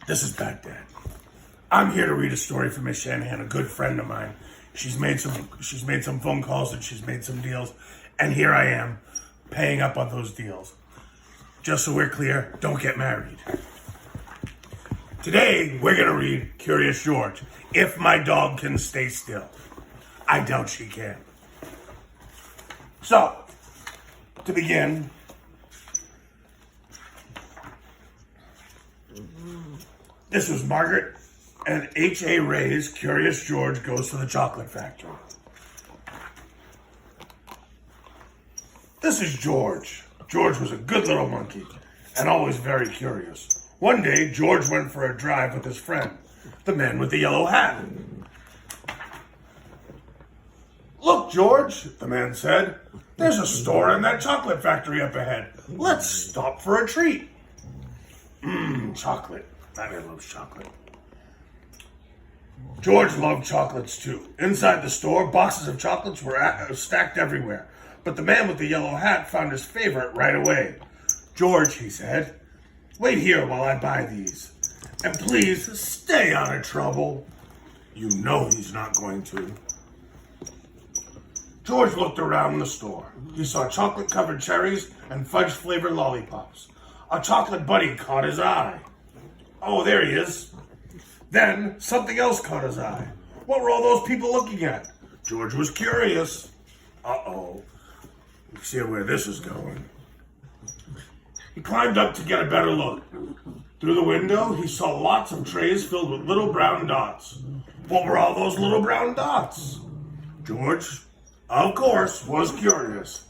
This is Baghdad. I'm here to read a story for Miss Shanahan, a good friend of mine. She's made some phone calls and she's made some deals, and here I am paying up on those deals. Just so we're clear, don't get married. Today we're gonna read Curious George. If my dog can stay still. I doubt she can. So, to begin, this was Margaret and H.A. Ray's Curious George Goes to the Chocolate Factory. This is George. George was a good little monkey and always very curious. One day, George went for a drive with his friend, the man with the yellow hat. "Look, George," the man said, "there's a store in that chocolate factory up ahead. Let's stop for a treat." Chocolate. That man loves chocolate. George loved chocolates too. Inside the store, boxes of chocolates were stacked everywhere. But the man with the yellow hat found his favorite right away. "George," he said, "wait here while I buy these. And please stay out of trouble." You know he's not going to. George looked around the store. He saw chocolate-covered cherries and fudge-flavored lollipops. A chocolate bunny caught his eye. Oh, there he is. Then something else caught his eye. What were all those people looking at? George was curious. Uh-oh. You see where this is going. He climbed up to get a better look. Through the window, he saw lots of trays filled with little brown dots. What were all those little brown dots? George, of course, was curious.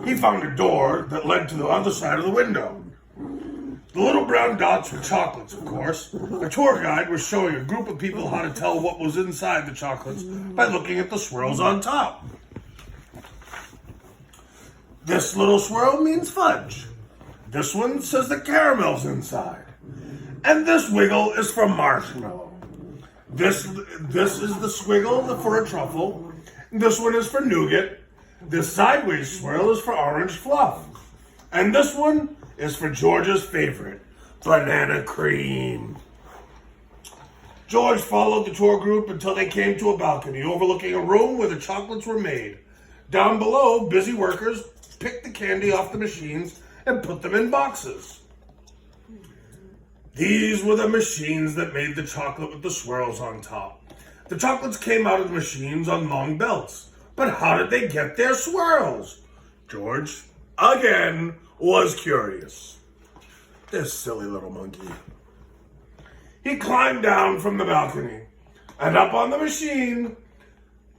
He found a door that led to the other side of the window. The little brown dots were chocolates, of course. The tour guide was showing a group of people how to tell what was inside the chocolates by looking at the swirls on top. This little swirl means fudge. This one says the caramel's inside. And this wiggle is for marshmallow. This is the swiggle for a truffle. This one is for nougat. This sideways swirl is for orange fluff. And this one is for George's favorite, banana cream. George followed the tour group until they came to a balcony overlooking a room where the chocolates were made. Down below, busy workers picked the candy off the machines and put them in boxes. These were the machines that made the chocolate with the swirls on top. The chocolates came out of the machines on long belts. But how did they get their swirls? George, again, was curious. This silly little monkey. He climbed down from the balcony, and up on the machine,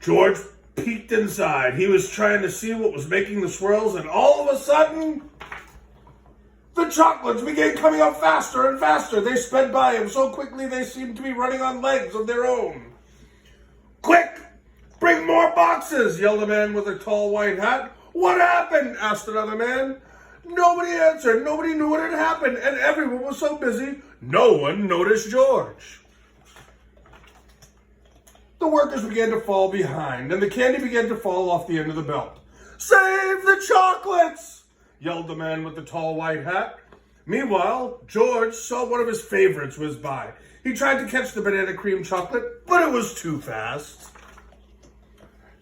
George peeked inside. He was trying to see what was making the swirls, and all of a sudden, the chocolates began coming out faster and faster. They sped by him so quickly they seemed to be running on legs of their own. "Quick! Bring more boxes!" yelled a man with a tall white hat. "What happened?" asked another man. Nobody answered. Nobody knew what had happened, and everyone was so busy, no one noticed George. The workers began to fall behind, and the candy began to fall off the end of the belt. "Save the chocolates!" yelled the man with the tall white hat. Meanwhile, George saw one of his favorites whiz by. He tried to catch the banana cream chocolate, but it was too fast.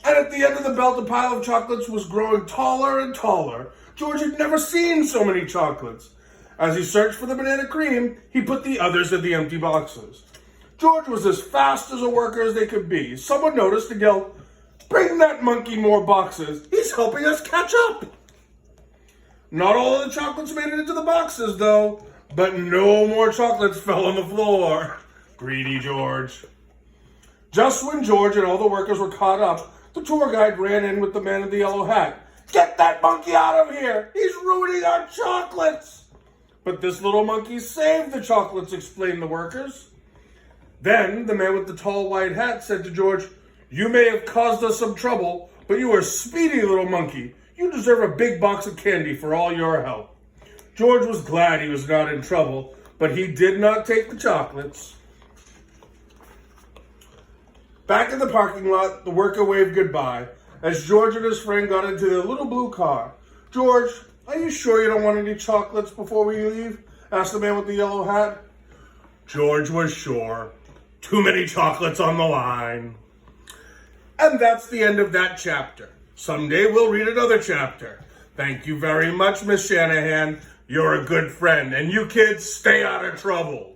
And at the end of the belt, a pile of chocolates was growing taller and taller. George had never seen so many chocolates. As he searched for the banana cream, he put the others in the empty boxes. George was as fast as a worker as they could be. Someone noticed and yelled, "Bring that monkey more boxes. He's helping us catch up." Not all of the chocolates made it into the boxes, though, but no more chocolates fell on the floor. Greedy George. Just when George and all the workers were caught up, the tour guide ran in with the man in the yellow hat. "Get that monkey out of here! He's ruining our chocolates!" "But this little monkey saved the chocolates," explained the workers. Then the man with the tall white hat said to George, "You may have caused us some trouble, but you are a speedy little monkey. You deserve a big box of candy for all your help." George was glad he was not in trouble, but he did not take the chocolates. Back in the parking lot, the worker waved goodbye as George and his friend got into their little blue car. "George, are you sure you don't want any chocolates before we leave?" asked the man with the yellow hat. George was sure. Too many chocolates on the line. And that's the end of that chapter. Someday we'll read another chapter. Thank you very much, Miss Shanahan. You're a good friend. And you kids, stay out of trouble.